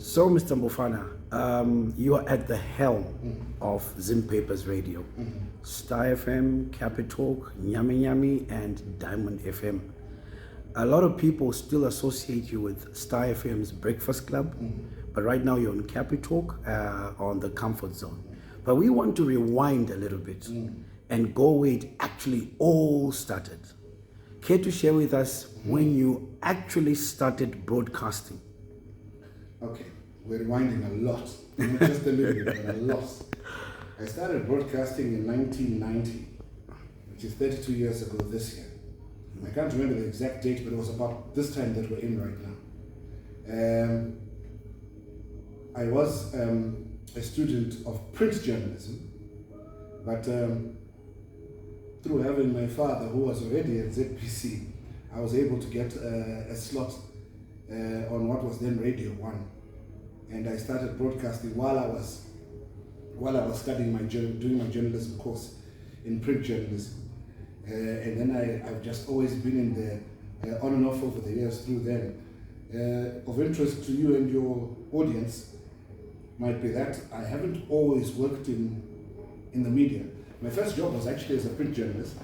So, Mr. Mbofana, you are at the helm of Zim Papers Radio, Star FM, Capitalk, Nyami Nyami, and Diamond FM. A lot of people still associate you with Star FM's Breakfast Club, but right now you're on Capitalk, on the Comfort Zone. But we want to rewind a little bit and go where it actually all started. Care to share with us when you actually started broadcasting? Okay, we're rewinding a lot, not just a little bit, but a lot. I started broadcasting in 1990, which is 32 years ago this year. I can't remember the exact date, but it was about this time that we're in right now. I was a student of print journalism, but through having my father, who was already at ZPC, I was able to get a slot on what was then Radio 1, and I started broadcasting while I was studying doing my journalism course in print journalism, and then I've just always been in there on and off over the years through them. Of interest to you and your audience might be that I haven't always worked in the media. My first job was actually as a print journalist,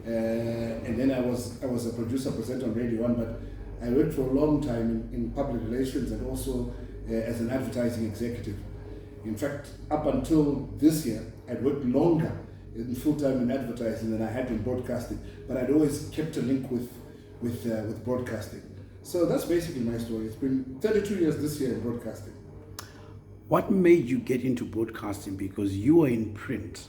and then I was a producer presenter on Radio 1, but I worked for a long time in public relations and also as an advertising executive. In fact, up until this year, I'd worked longer in full-time in advertising than I had in broadcasting, but I'd always kept a link with broadcasting. So that's basically my story. It's been 32 years this year in broadcasting. What made you get into broadcasting? Because you were in print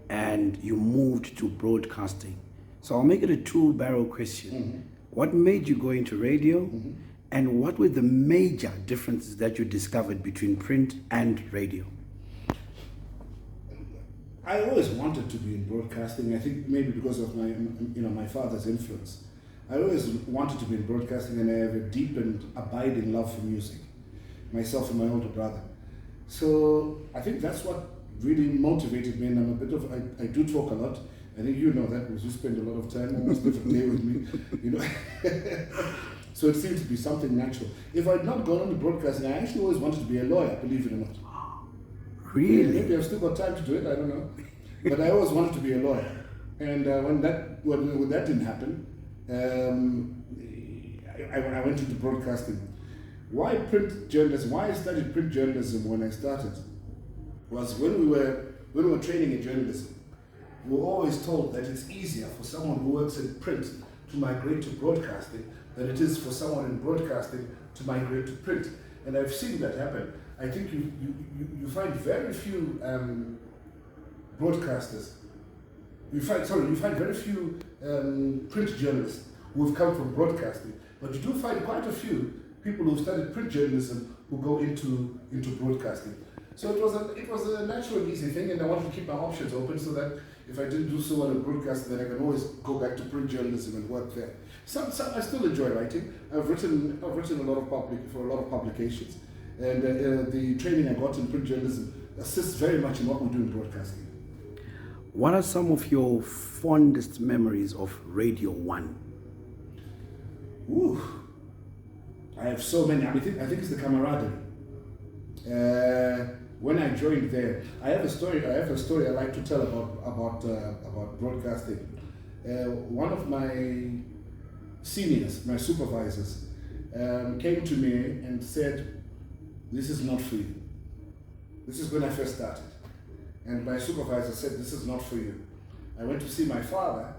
and you moved to broadcasting. So I'll make it a two-barrel question. What made you go into radio, and what were the major differences that you discovered between print and radio? I always wanted to be in broadcasting. I think maybe because of my father's influence. I always wanted to be in broadcasting, and I have a deep and abiding love for music, myself and my older brother. So I think that's what really motivated me, and I'm a bit of, I do talk a lot. I think you know that because you spend a lot of time, almost every day with me, So it seemed to be something natural. If I'd not gone on to broadcasting, I actually always wanted to be a lawyer, believe it or not. Really? Maybe I've still got time to do it, I don't know. But I always wanted to be a lawyer. And when that didn't happen, I went into broadcasting. Why print journalism? Why I studied print journalism when I started was when we were training in journalism, we were always told that it's easier for someone who works in print to migrate to broadcasting than it is for someone in broadcasting to migrate to print. And I've seen that happen. I think you find very few broadcasters. You find very few print journalists who have come from broadcasting, but you do find quite a few people who studied print journalism who go into broadcasting. So it was a natural, easy thing, and I wanted to keep my options open so that if I didn't do so well in broadcasting, then I can always go back to print journalism and work there. Some I still enjoy writing. I've written a lot of for a lot of publications, and the training I got in print journalism assists very much in what we do in broadcasting. What are some of your fondest memories of Radio 1? Ooh, I have so many. I think it's the camaraderie. When I joined there, I have a story I like to tell about broadcasting. One of my seniors, my supervisors, came to me and said, "This is not for you." This is when I first started. And my supervisor said, "This is not for you." I went to see my father,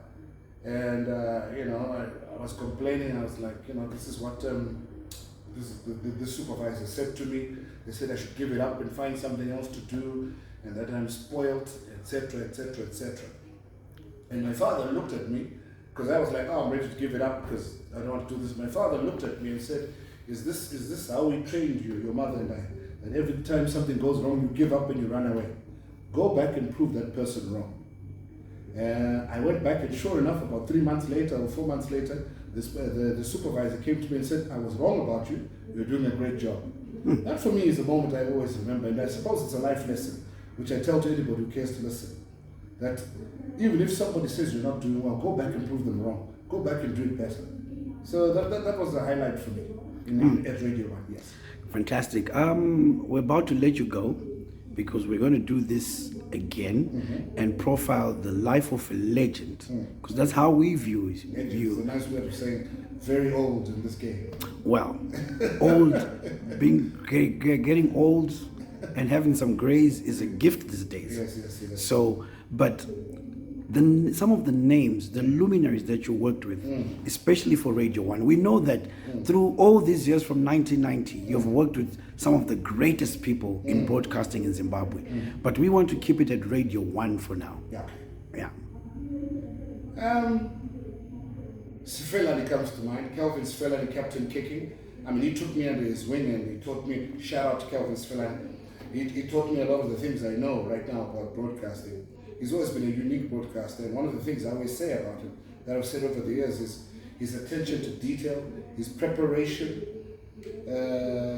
and I was complaining. I was like, this is what the supervisor said to me. They said I should give it up and find something else to do, and that I'm spoiled, etc., etc., etc. And my father looked at me, because I was like, I'm ready to give it up because I don't want to do this. My father looked at me and said, is this how we trained you, your mother and I? That every time something goes wrong, you give up and you run away. Go back and prove that person wrong. I went back, and sure enough, about 3 months later or 4 months later, the supervisor came to me and said, "I was wrong about you. You're doing a great job." That for me is a moment I always remember, and I suppose it's a life lesson, which I tell to anybody who cares to listen. That even if somebody says you're not doing well, go back and prove them wrong. Go back and do it better. So that was the highlight for me at Radio 1, yes. Fantastic. We're about to let you go because we're going to do this again and profile the life of a legend, because that's how we view it. It's a nice way of saying very old in this game. Well, old, getting old and having some grays is a gift these days. Yes. So, but some of the names, the luminaries that you worked with, especially for Radio 1, we know that through all these years from 1990, you've worked with some of the greatest people in broadcasting in Zimbabwe. But we want to keep it at Radio 1 for now. Yeah. Sfelani comes to mind. Kelvin Sfelani, Captain Kicking. I mean, he took me under his wing and he taught me, shout out to Kelvin Sfelani. He taught me a lot of the things I know right now about broadcasting. He's always been a unique broadcaster, and one of the things I always say about him, that I've said over the years, is his attention to detail, his preparation,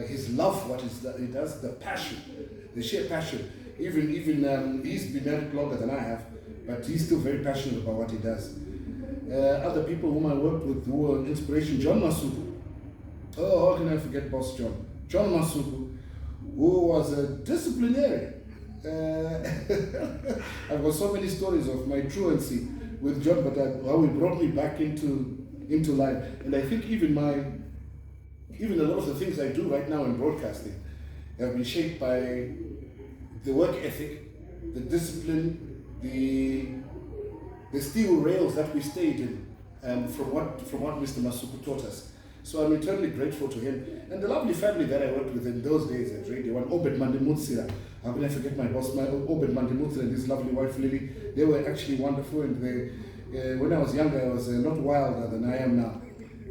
his love for what he does, the passion, the sheer passion. Even he's been married longer than I have, but he's still very passionate about what he does. Other people whom I worked with who were an inspiration, John Masuku. Oh, how can I forget Boss John? John Masuku, who was a disciplinarian. I've got so many stories of my truancy with John, but how he brought me back into life. And I think even a lot of the things I do right now in broadcasting have been shaped by the work ethic, the discipline, the steel rails that we stayed in from what Mr. Masuku taught us. So I'm eternally grateful to him and the lovely family that I worked with in those days at Radio 1. Obed Mandemutsira. How can I forget my boss, Obed Mandemutsira, and his lovely wife Lily? They were actually wonderful, and they, when I was younger, I was a lot wilder than I am now.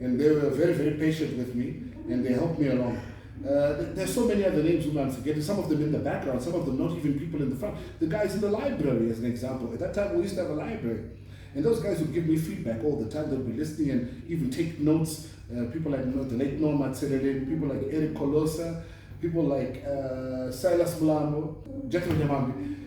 And they were very, very patient with me, and they helped me along. There's so many other names whom I'm forgetting, some of them in the background, some of them not even people in the front. The guys in the library, as an example. At that time, we used to have a library. And those guys would give me feedback all the time. They'd be listening and even take notes. People like the late Norma Tserele, people like Eric Colosa, people like Silas Mulambo, Jethro Demambi,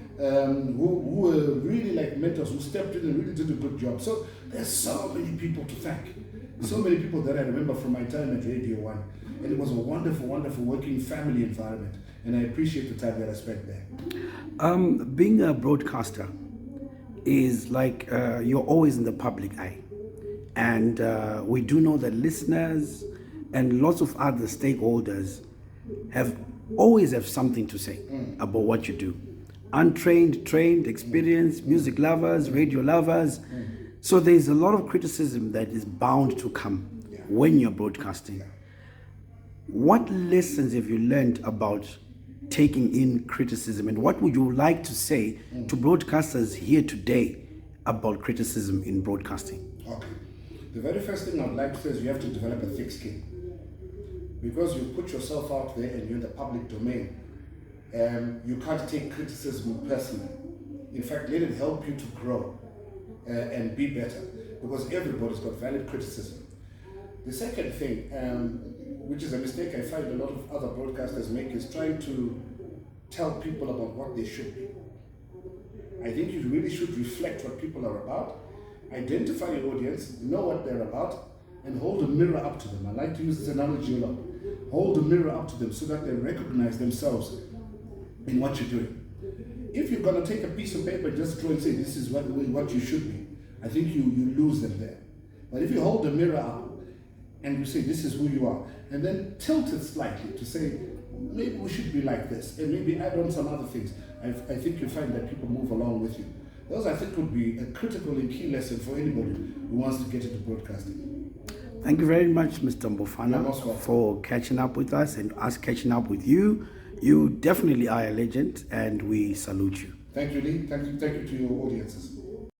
who were really like mentors, who stepped in and really did a good job. So there's so many people to thank. So many people that I remember from my time at Radio 1. And it was a wonderful, wonderful working family environment. And I appreciate the time that I spent there. Being a broadcaster is like you're always in the public eye. And we do know that listeners and lots of other stakeholders always have something to say about what you do. Untrained, trained, experienced, music lovers, radio lovers. So there's a lot of criticism that is bound to come when you're broadcasting. What lessons have you learned about taking in criticism, and what would you like to say to broadcasters here today about criticism in broadcasting? Okay. The very first thing I'd like to say is you have to develop a thick skin. Because you put yourself out there and you're in the public domain, you can't take criticism personally. In fact, let it help you to grow and be better, because everybody's got valid criticism. The second thing, which is a mistake I find a lot of other broadcasters make, is trying to tell people about what they should be. I think you really should reflect what people are about, identify your audience, know what they're about, and hold a mirror up to them. I like to use this analogy a lot. Hold a mirror up to them so that they recognize themselves in what you're doing. If you're going to take a piece of paper and just draw and say, this is what you should be, I think you lose them there. But if you hold the mirror up and you say, this is who you are, and then tilt it slightly to say, maybe we should be like this, and maybe add on some other things, I think you'll find that people move along with you. Those, I think, would be a critical and key lesson for anybody who wants to get into broadcasting. Thank you very much, Mr. Mbofana, for catching up with us and us catching up with you. You definitely are a legend, and we salute you. Thank you, Lee. Thank you to your audiences.